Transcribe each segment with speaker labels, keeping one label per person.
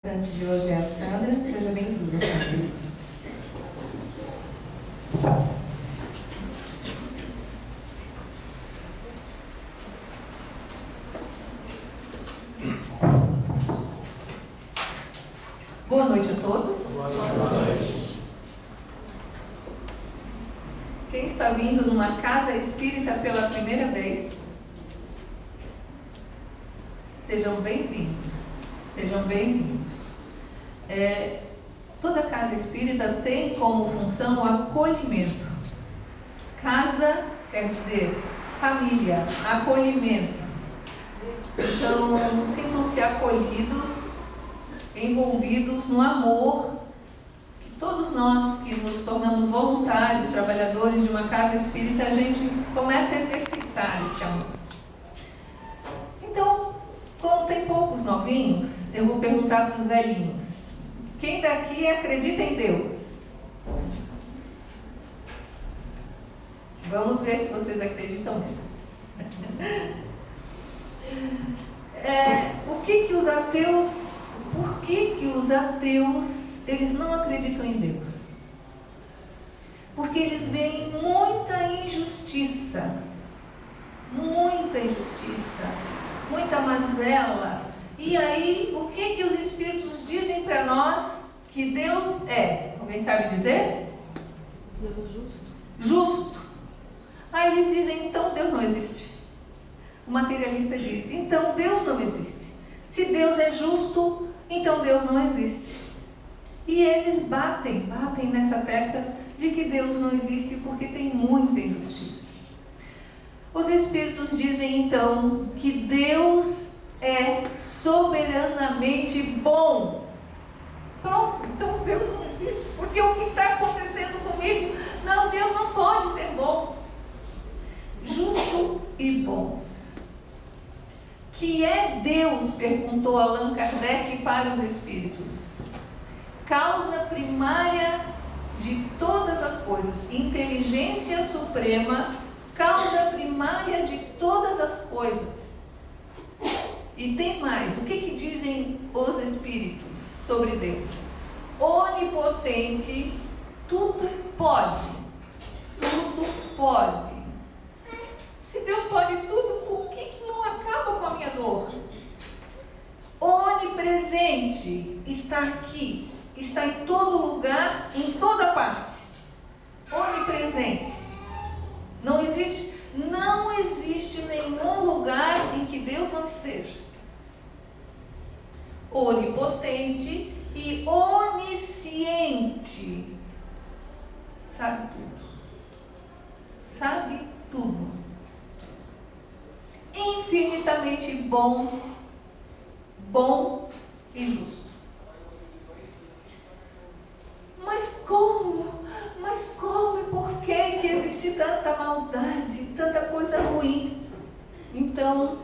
Speaker 1: De hoje é a Sandra, seja bem-vinda, Sandra. Boa noite a todos.
Speaker 2: Boa noite.
Speaker 1: Quem está vindo numa casa espírita pela primeira vez, sejam bem-vindos. Sejam bem-vindos. Toda casa espírita tem como função o acolhimento. Casa quer dizer família, acolhimento. Então, sintam-se acolhidos, envolvidos no amor que todos nós que nos tornamos voluntários, trabalhadores de uma casa espírita, a gente começa a exercitar esse amor. Então, como tem poucos novinhos, eu vou perguntar para os velhinhos. Quem daqui acredita em Deus? Vamos ver se vocês acreditam mesmo. Por que os ateus, eles não acreditam em Deus? Porque eles veem muita injustiça, muita mazela. E aí, o que os espíritos dizem para nós que Deus é? Alguém sabe dizer?
Speaker 2: Deus é justo.
Speaker 1: Justo. Aí eles dizem, então Deus não existe. O materialista diz, então Deus não existe. Se Deus é justo, então Deus não existe. E eles batem nessa tecla de que Deus não existe porque tem muita injustiça. Os espíritos dizem então que Deus é soberanamente bom. Pronto, então Deus não existe, porque o que está acontecendo comigo? Não, Deus não pode ser bom. Justo e bom. Que é Deus? Perguntou Allan Kardec para os espíritos. Causa primária de todas as coisas. Inteligência suprema, causa primária de todas as coisas. E tem mais. O que dizem os espíritos sobre Deus? Onipotente, tudo pode. Tudo pode. Se Deus pode tudo, por que não acaba com a minha dor? Onipresente, está aqui, está em todo lugar, em toda parte. Onipresente. Não existe nenhum lugar em que Deus não esteja. Onipotente e onisciente. Sabe tudo. Sabe tudo. Infinitamente bom e justo. Mas como e por que existe tanta maldade, tanta coisa ruim? Então,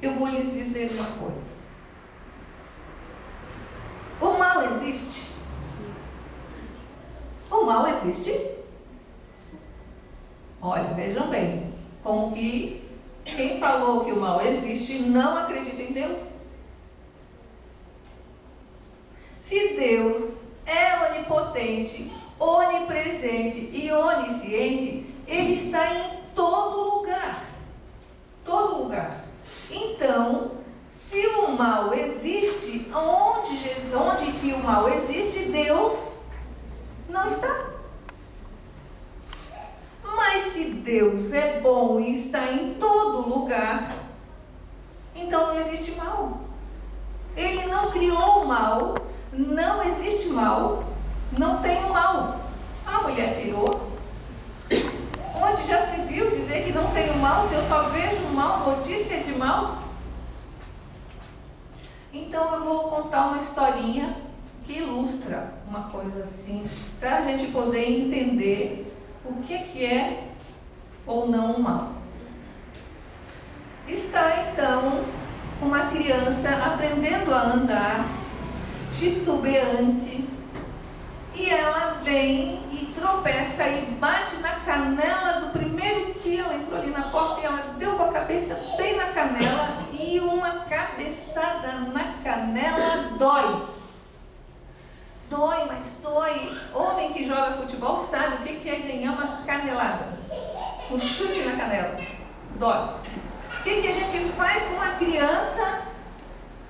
Speaker 1: eu vou lhes dizer uma coisa. O mal existe? O mal existe? Olha, vejam bem, como que quem falou que o mal existe não acredita em Deus. Se Deus é onipotente, onipresente e onisciente, Ele está em todo lugar. Todo lugar. Então, se o mal existe, onde que o mal existe, Deus não está. Mas se Deus é bom e está em todo lugar, então não existe mal. Ele não criou o mal, não existe mal, não tem o mal. A mulher pirou. Onde já se viu dizer que não tem o mal, se eu só vejo o mal, notícia de mal? Então eu vou contar uma historinha que ilustra uma coisa assim, para a gente poder entender o que é ou não o mal. Está então uma criança aprendendo a andar, titubeante, e ela vem e tropeça e bate na canela do primeiro que ela entrou ali na porta e ela deu com a cabeça bem na canela, e uma cabeçada na canela dói. Dói, mas dói. Homem que joga futebol sabe o que é ganhar uma canelada. Um chute na canela. Dói. O que a gente faz com uma criança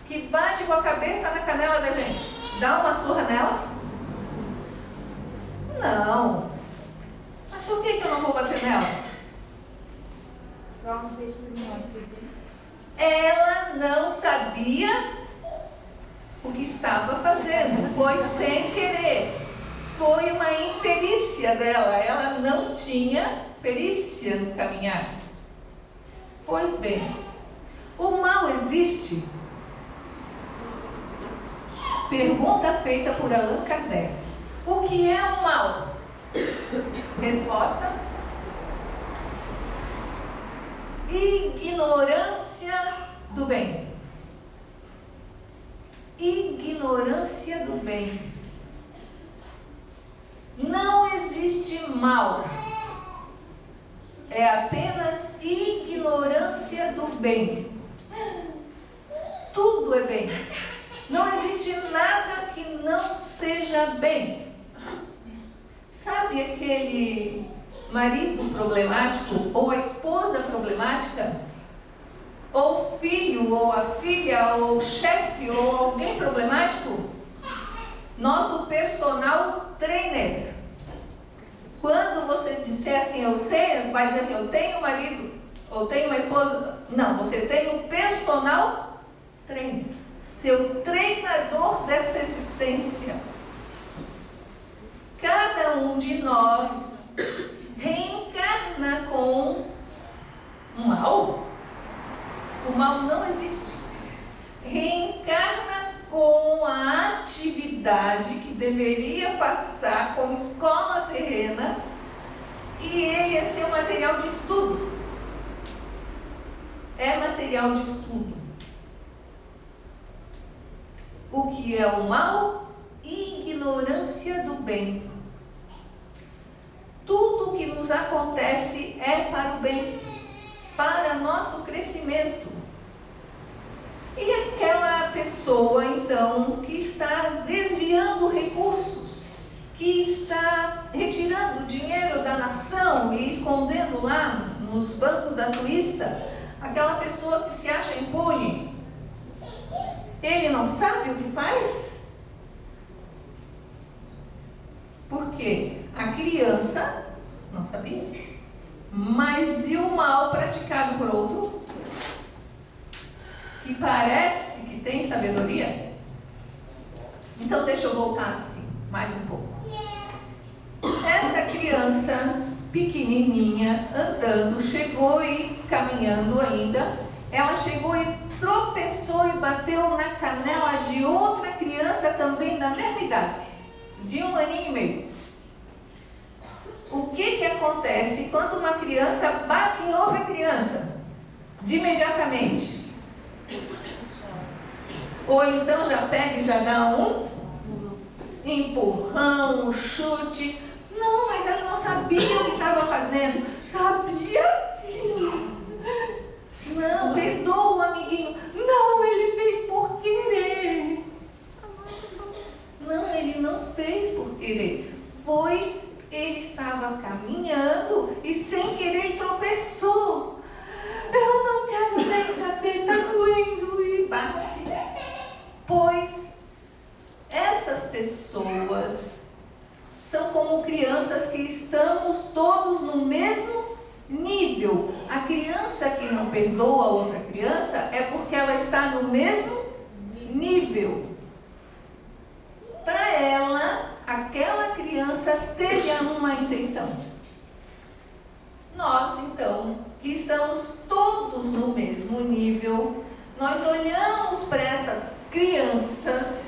Speaker 1: que bate com a cabeça na canela da gente? Dá uma surra nela? Não. Mas por que eu não vou bater nela?
Speaker 2: Ela não fez por nós.
Speaker 1: Ela não sabia o que estava fazendo. Foi sem querer. Foi uma imperícia dela. Ela não tinha perícia no caminhar. Pois bem, o mal existe? Pergunta feita por Allan Kardec. O que é o mal? Resposta: ignorância do bem. Ignorância do bem. Não existe mal. É apenas ignorância do bem. Tudo é bem. Não existe nada que não seja bem. Sabe aquele marido problemático, ou a esposa problemática, ou o filho, ou a filha, ou o chefe, ou alguém problemático? Nosso personal trainer. Quando você disser assim, vai dizer assim, eu tenho um marido, ou tenho uma esposa. Não, você tem um personal trainer. Seu treinador dessa existência. Cada um de nós reencarna com um mal. O mal não existe. Reencarna com a atividade que deveria passar como escola terrena, e ele é seu material de estudo. É material de estudo. O que é o mal? Ignorância do bem. Tudo que nos acontece é para o bem, para nosso crescimento. E aquela pessoa, então, que está desviando recursos, que está retirando dinheiro da nação e escondendo lá nos bancos da Suíça, aquela pessoa que se acha impune, ele não sabe o que faz? Por quê? A criança não sabia. Mas e o mal praticado por outro? Que parece que tem sabedoria? Então deixa eu voltar assim, mais um pouco. Essa criança pequenininha, andando, chegou e caminhando ainda, ela chegou e tropeçou e bateu na canela de outra criança também da mesma idade, de 1 aninho e meio. O que acontece quando uma criança bate em outra criança? De imediatamente. Ou então já pega e já dá um empurrão, um chute. Não, mas ela não sabia o que estava fazendo. Sabia sim. Não, perdoa o amiguinho. Não, ele fez por querer. Não, ele não fez por querer. Ele estava caminhando e sem querer tropeçou. Eu não quero nem saber, tá doendo, e bate. Pois essas pessoas são como crianças que estamos todos no mesmo nível. A criança que não perdoa a outra criança é porque ela está no mesmo nível. Para ela, aquela criança teve uma intenção. Nós, então, que estamos todos no mesmo nível, nós olhamos para essas crianças,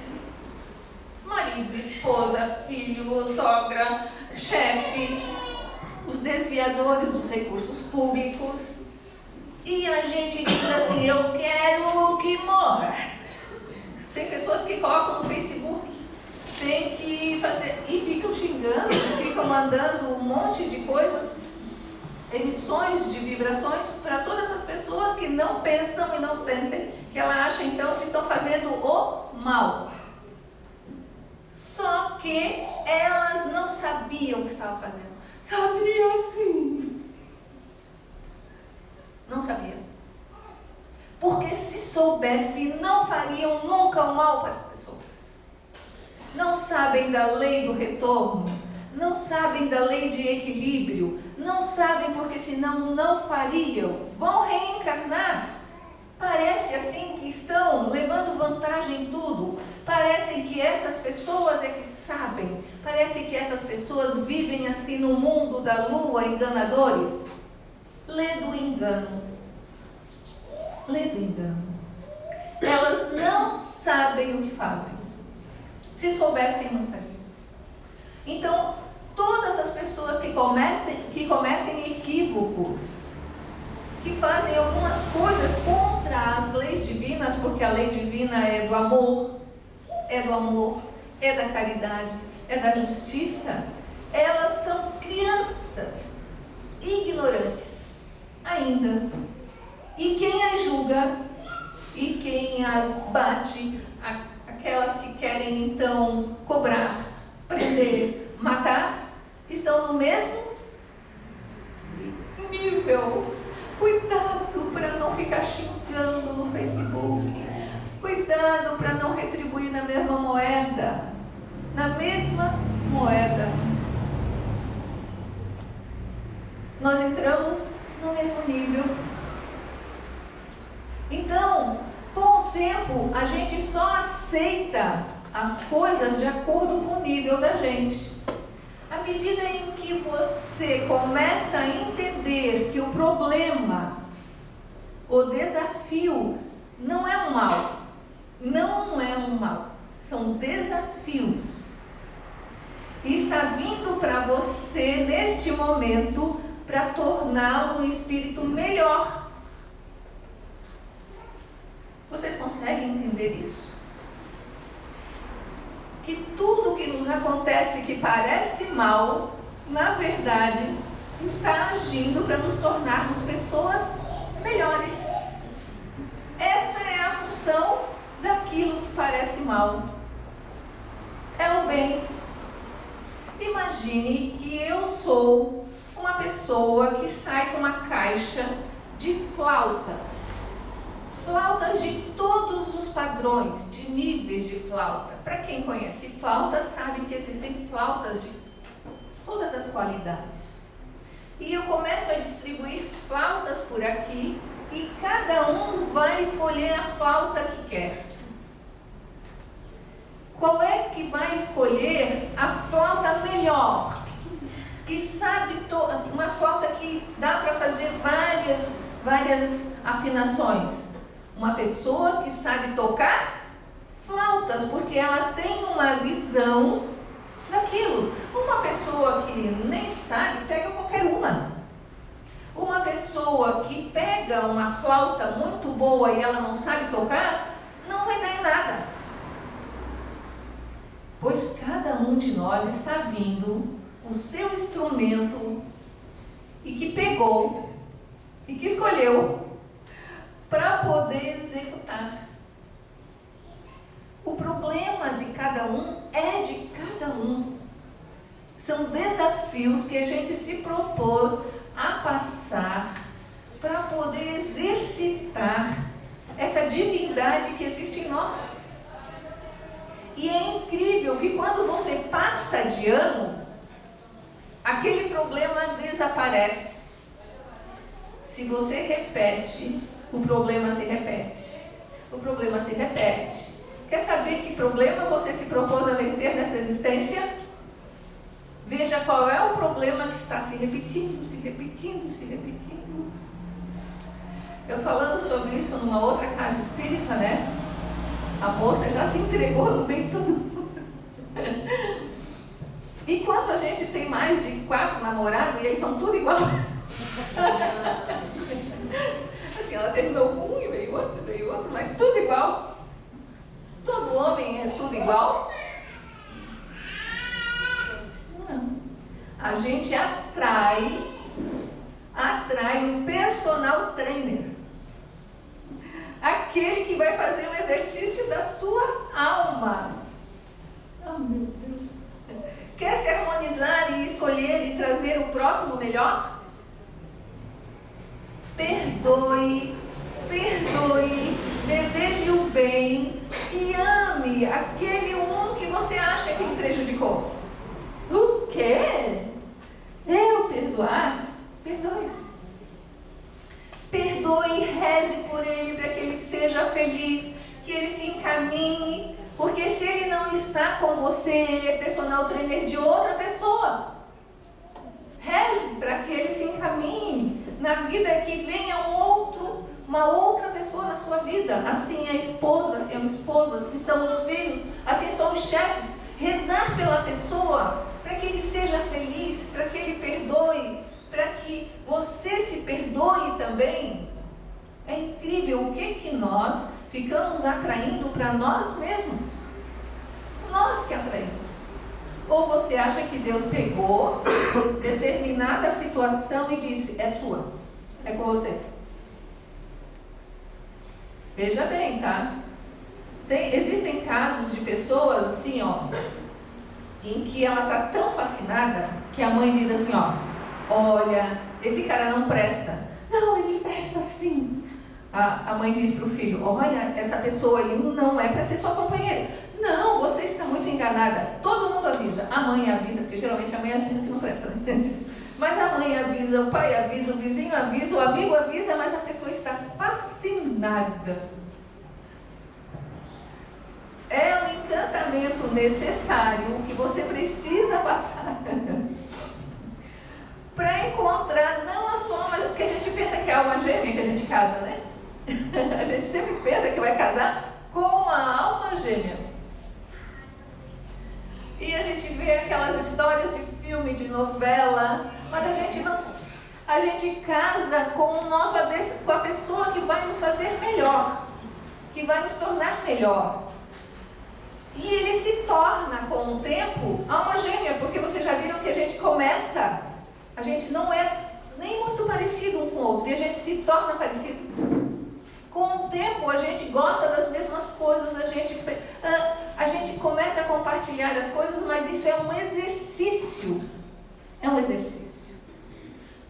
Speaker 1: marido, esposa, filho, sogra, chefe, os desviadores dos recursos públicos, e a gente diz assim, eu quero que morra. Tem pessoas que colocam no Facebook, tem que fazer, e ficam xingando, ficam mandando um monte de coisas, emissões de vibrações para todas as pessoas que não pensam e não sentem, que ela acha então que estão fazendo o mal. Só porque elas não sabiam o que estavam fazendo. Sabia sim. Não sabia. Porque se soubesse, não fariam nunca o mal para as pessoas. Não sabem da lei do retorno. Não sabem da lei de equilíbrio. Não sabem porque senão não fariam. Vão reencarnar. Parece assim que estão levando vantagem em tudo. Parece que essas pessoas é que sabem. Parece que essas pessoas vivem assim no mundo da lua, enganadores. Lê do engano. Lê do engano. Elas não sabem o que fazem. Se soubessem, não fariam. Então, todas as pessoas que cometem equívocos, que fazem algumas coisas contra as leis divinas, porque a lei divina é do amor, é da caridade, é da justiça, elas são crianças ignorantes ainda. E quem as julga e quem as bate, aquelas que querem então cobrar, prender, matar, estão no mesmo nível. Cuidado para não ficar xingando no Facebook. Cuidado para não retribuir na mesma moeda. Na mesma moeda. Nós entramos no mesmo nível. Então, com o tempo, a gente só aceita as coisas de acordo com o nível da gente. À medida em que você começa a entender que o problema, o desafio, não é um mal. Não é um mal. São desafios. E está vindo para você, neste momento, para torná-lo um espírito melhor. Vocês conseguem entender isso? Que tudo que nos acontece que parece mal, na verdade, está agindo para nos tornarmos pessoas melhores. Esta é a função daquilo que parece mal. É o bem. Imagine que eu sou uma pessoa que sai com uma caixa de flautas. Flautas de todos os padrões, de níveis de flauta. Para quem conhece flauta, sabe que existem flautas de todas as qualidades. E eu começo a distribuir flautas por aqui e cada um vai escolher a flauta que quer. Qual é que vai escolher a flauta melhor? Que sabe, uma flauta que dá para fazer várias afinações. Uma pessoa que sabe tocar flautas, porque ela tem uma visão daquilo. Uma pessoa que nem sabe, pega qualquer uma. Uma pessoa que pega uma flauta muito boa e ela não sabe tocar, não vai dar em nada. Pois cada um de nós está vindo o seu instrumento e que pegou e que escolheu para poder executar. O problema de cada um é de cada um. São desafios que a gente se propôs a passar para poder exercitar essa divindade que existe em nós. E é incrível que quando você passa de ano, aquele problema desaparece. Se você repete, o problema se repete. O problema se repete. Quer saber que problema você se propôs a vencer nessa existência? Veja qual é o problema que está se repetindo, se repetindo, se repetindo. Eu falando sobre isso numa outra casa espírita, né? A moça já se entregou no meio de todo mundo. E quando a gente tem mais de 4 namorados e eles são tudo igual. Assim, ela terminou com um e veio outro, mas tudo igual. Todo homem é tudo igual? Não. A gente atrai um personal trainer. Aquele que vai fazer um exercício da sua alma. Oh, meu Deus. melhor? Perdoe, deseje o bem e ame aquele um que você acha que lhe prejudicou. O quê? Eu perdoar? Perdoe. Perdoe e reze por ele para que ele seja feliz, que ele se encaminhe, porque se ele não está com você, ele é personal trainer de outra pessoa. Reze para que ele se encaminhe na vida, que venha uma outra pessoa na sua vida. Assim é a esposa, assim é o esposo, assim são os filhos, assim são os chefes. Rezar pela pessoa para que ele seja feliz, para que ele perdoe, para que você se perdoe também. É incrível o que nós ficamos atraindo para nós mesmos. Nós que atraímos. Ou você acha que Deus pegou determinada situação e disse, é sua, é com você. Veja bem, tá? Existem casos de pessoas assim, ó, em que ela está tão fascinada que a mãe diz assim, ó, olha, esse cara não presta. Não, ele presta sim. A mãe diz para o filho, olha, essa pessoa aí não é para ser sua companheira. Não, você está muito enganada. Todo mundo avisa. A mãe avisa, porque geralmente a mãe avisa que não presta, né? Mas a mãe avisa, o pai avisa, o vizinho avisa, o amigo avisa, mas a pessoa está fascinada. É um encantamento necessário que você precisa passar para encontrar não a sua alma, porque a gente pensa que é a alma gêmea que a gente casa, né? A gente sempre pensa que vai casar com a alma gêmea. E a gente vê aquelas histórias de filme, de novela, mas a gente não. A gente casa com a pessoa que vai nos fazer melhor, que vai nos tornar melhor. E ele se torna, com o tempo, alma gêmea, porque vocês já viram que a gente começa, a gente não é nem muito parecido um com o outro, e a gente se torna parecido. Com o tempo, a gente gosta das mesmas coisas, a gente começa a compartilhar as coisas, mas isso é um exercício. É um exercício.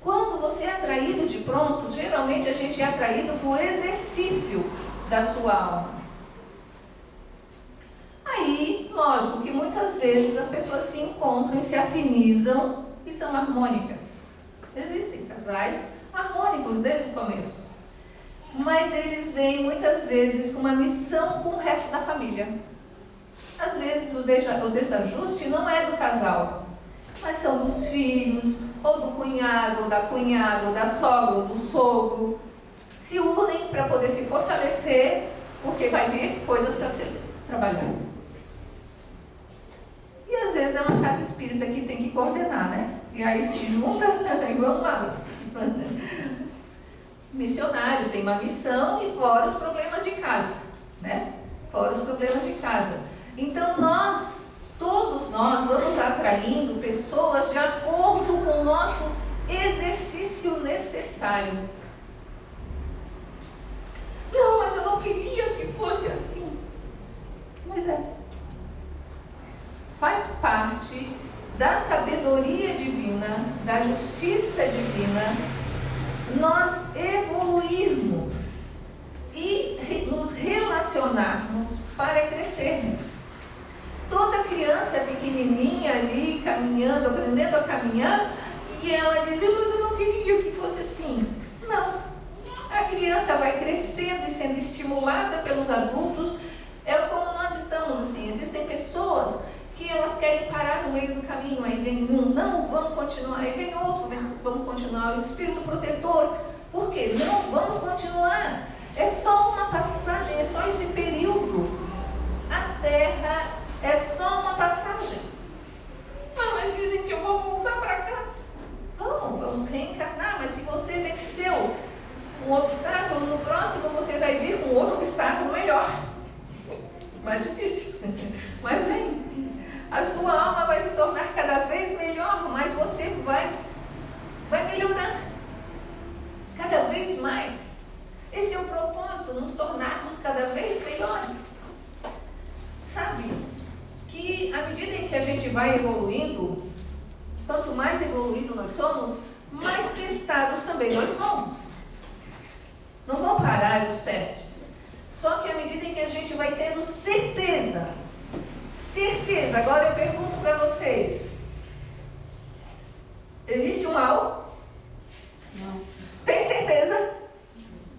Speaker 1: Quando você é atraído de pronto, geralmente a gente é atraído por exercício da sua alma. Aí, lógico que muitas vezes as pessoas se encontram e se afinizam e são harmônicas. Existem casais harmônicos desde o começo. Mas eles vêm muitas vezes com uma missão com o resto da família. Às vezes o desajuste não é do casal, mas são dos filhos, ou do cunhado, ou da cunhada, ou da sogra, ou do sogro. Se unem para poder se fortalecer, porque vai vir coisas para ser trabalhadas. E às vezes é uma casa espírita que tem que coordenar, né? E aí se junta e vamos lá. Missionários têm uma missão e fora os problemas de casa, né? Fora os problemas de casa. Então todos nós vamos atraindo pessoas de acordo com o nosso exercício necessário. Não, mas eu não queria que fosse assim. Mas faz parte da sabedoria divina, da justiça divina, nós evoluirmos e nos relacionarmos para crescermos. Toda criança é pequenininha ali, caminhando, aprendendo a caminhar, e ela diz, mas eu não queria que fosse assim. Não. A criança vai crescendo e sendo estimulada pelos adultos. É como nós estamos assim. Existem pessoas que elas querem parar no meio do caminho, aí vem um, não, vamos continuar, aí vem outro, vamos continuar, o espírito protetor, por quê? Não, vamos continuar, é só uma passagem, é só esse período, a Terra é só uma passagem. Ah, mas dizem que eu vou voltar para cá. Vamos reencarnar, mas se você venceu um obstáculo, no próximo você vai vir com outro obstáculo melhor, mais difícil, mas vem. A sua alma vai se tornar cada vez melhor, mas você vai melhorar cada vez mais. Esse é o propósito, nos tornarmos cada vez melhores. Sabe que à medida em que a gente vai evoluindo, quanto mais evoluído nós somos, mas testados também nós somos. Não vão parar os testes. Só que à medida em que a gente vai tendo certeza, agora eu pergunto para vocês, existe o mal?
Speaker 2: Não.
Speaker 1: Tem certeza?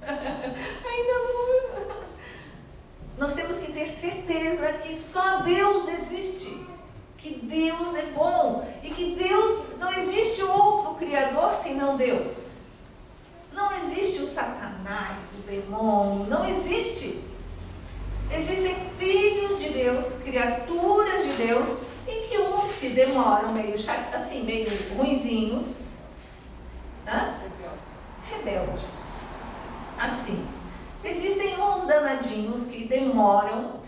Speaker 1: Ainda não. Nós temos que ter certeza que só Deus existe, que Deus é bom e que Deus, não existe outro criador senão Deus. Não existe o Satanás, o demônio, não existe. Existem filhos de Deus, criaturas de Deus, e que uns se demoram meio ruinzinhos, rebeldes. Assim. Existem uns danadinhos que demoram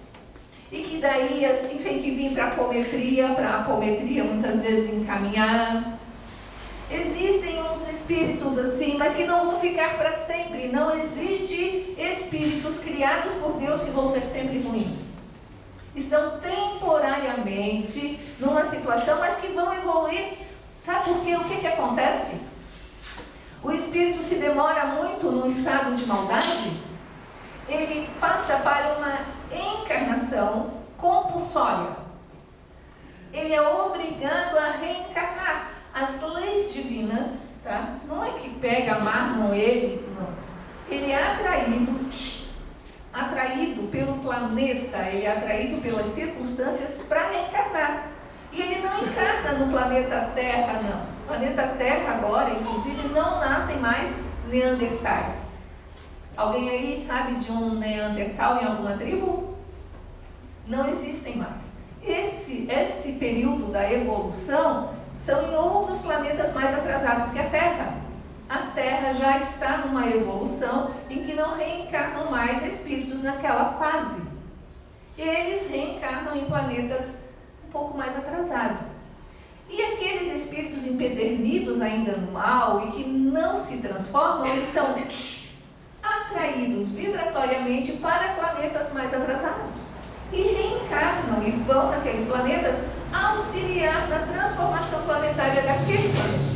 Speaker 1: e que daí assim tem que vir para a apometria muitas vezes encaminhar. Existem uns espíritos assim, mas que não vão ficar para sempre. Não existe espíritos criados por Deus que vão ser sempre ruins. Estão temporariamente numa situação, mas que vão evoluir. Sabe por quê? O que acontece? O espírito se demora muito num estado de maldade, ele passa para uma encarnação compulsória. Ele é obrigado a reencarnar. As leis divinas, tá? Não é que amarram ele, não. Ele é atraído pelo planeta, ele é atraído pelas circunstâncias para reencarnar. E ele não encarna no planeta Terra, não. No planeta Terra agora, inclusive, não nascem mais neandertais. Alguém aí sabe de um neandertal em alguma tribo? Não existem mais. Esse período da evolução são em outros planetas mais atrasados que a Terra. A Terra já está numa evolução em que não reencarnam mais espíritos naquela fase. Eles reencarnam em planetas um pouco mais atrasados. E aqueles espíritos empedernidos ainda no mal e que não se transformam, eles são atraídos vibratoriamente para planetas mais atrasados. E reencarnam e vão naqueles planetas auxiliar na transformação planetária daquele planeta.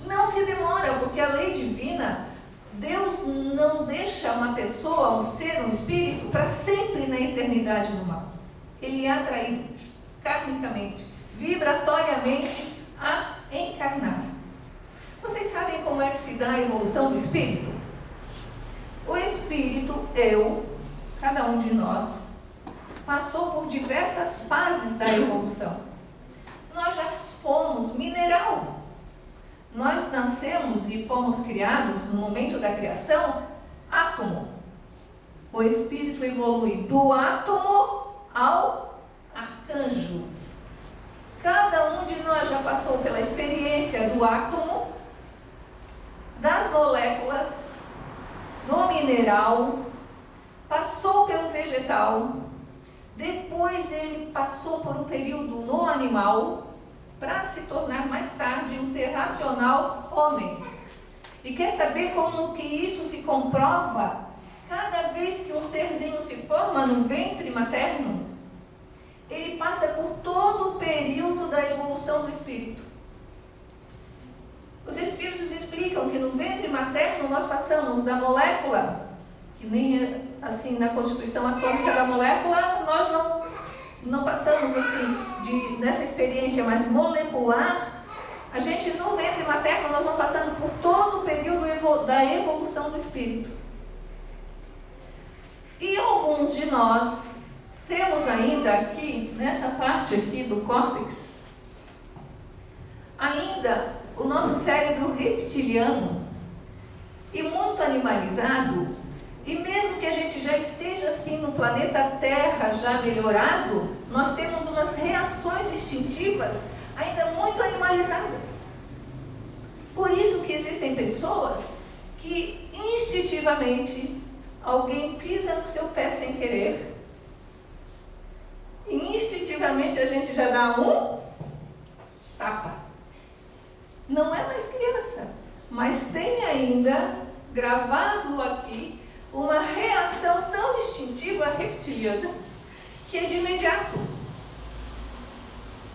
Speaker 1: Não se demora, porque a lei divina, Deus não deixa uma pessoa, um ser, um espírito, para sempre na eternidade do mal. Ele é atraído karmicamente, vibratoriamente a encarnar. Vocês sabem como é que se dá a evolução do espírito? O espírito, cada um de nós, passou por diversas fases da evolução. Nós já fomos mineral. Nós nascemos e fomos criados no momento da criação, átomo. O espírito evolui do átomo ao arcanjo. Cada um de nós já passou pela experiência do átomo, das moléculas, do mineral, passou pelo vegetal, depois ele passou por um período no animal, para se tornar mais tarde um ser racional homem. E quer saber como que isso se comprova? Cada vez que um serzinho se forma no ventre materno, ele passa por todo o período da evolução do espírito. Os espíritos explicam que no ventre materno nós passamos da molécula, que nem assim na constituição atômica da molécula, nós não passamos assim nessa experiência mais molecular. A gente no ventre materno nós vamos passando por todo o período da evolução do espírito. E alguns de nós temos ainda aqui, nessa parte aqui do córtex, ainda o nosso cérebro reptiliano e muito animalizado, e mesmo que a gente já esteja assim no planeta Terra já melhorado, nós temos umas reações instintivas ainda muito animalizadas. Por isso que existem pessoas que instintivamente alguém pisa no seu pé sem querer, e instintivamente a gente já dá um tapa. Não é mais criança, mas tem ainda gravado aqui uma reação tão instintiva reptiliana que é de imediato.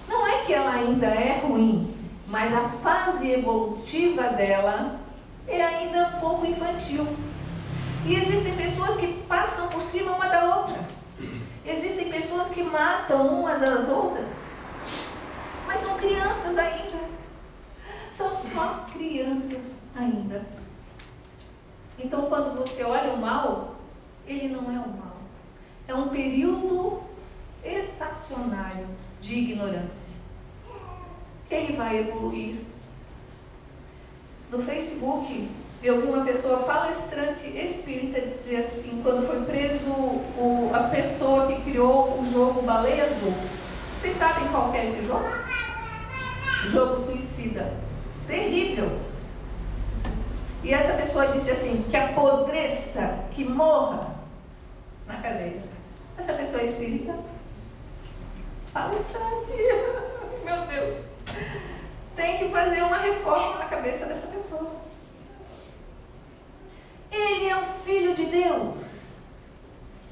Speaker 1: Não é que ela ainda é ruim, mas a fase evolutiva dela é ainda um pouco infantil. E existem pessoas que passam por cima uma da outra. Existem pessoas que matam umas às outras, mas são crianças ainda. São só crianças ainda. Então, quando você olha o mal, ele não é o mal. É um período estacionário de ignorância. Ele vai evoluir. No Facebook, eu vi uma pessoa palestrante espírita dizer assim, quando foi preso a pessoa que criou o jogo Baleia Azul. Vocês sabem qual que é esse jogo? Jogo suicida. Terrível. E essa pessoa disse assim, que apodreça, que morra na cadeia. Essa pessoa é espírita? Palestrante. Meu Deus. Tem que fazer uma reforma na cabeça dessa pessoa. Ele é um filho de Deus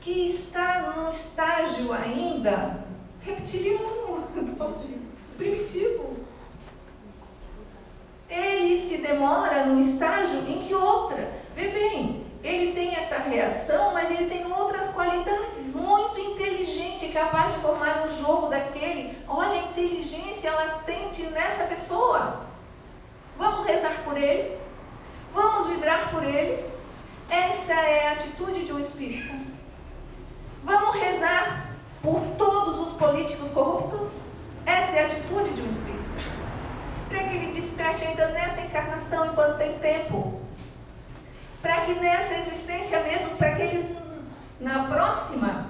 Speaker 1: que está num estágio ainda reptiliano, primitivo. Ele se demora num estágio em que outra, vê bem, ele tem essa reação, mas ele tem outras qualidades, muito inteligente, capaz de formar um jogo daquele. Olha a inteligência latente nessa pessoa. Vamos rezar por ele? Vamos vibrar por ele? Essa é a atitude de um espírita. Vamos rezar por todos os políticos corruptos? Essa é a atitude de um espírita. Para que ele desperte ainda nessa encarnação enquanto tem tempo. Para que nessa existência mesmo, para que ele na próxima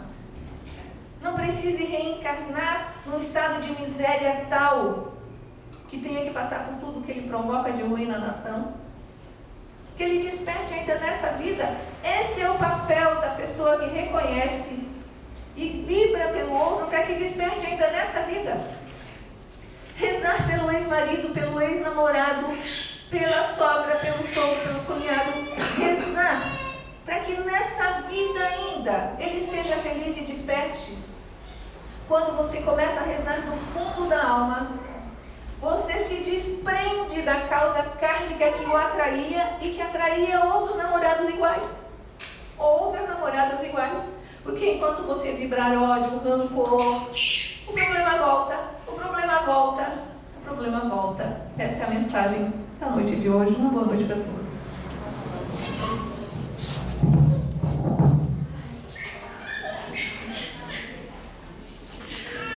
Speaker 1: não precise reencarnar num estado de miséria tal que tenha que passar por tudo que ele provoca de ruim na nação. Que ele desperte ainda nessa vida. Esse é o papel da pessoa que reconhece e vibra pelo outro, para que desperte ainda nessa vida. Rezar pelo ex-marido, pelo ex-namorado, pela sogra, pelo sogro, pelo cunhado. Rezar para que nessa vida ainda ele seja feliz e desperte. Quando você começa a rezar no fundo da alma, você se desprende da causa kármica que o atraía e que atraía outros namorados iguais, ou outras namoradas iguais. Porque enquanto você vibrar ódio, rancor, o problema volta, o problema volta, o problema volta. Essa é a mensagem da noite de hoje. Uma boa noite para todos.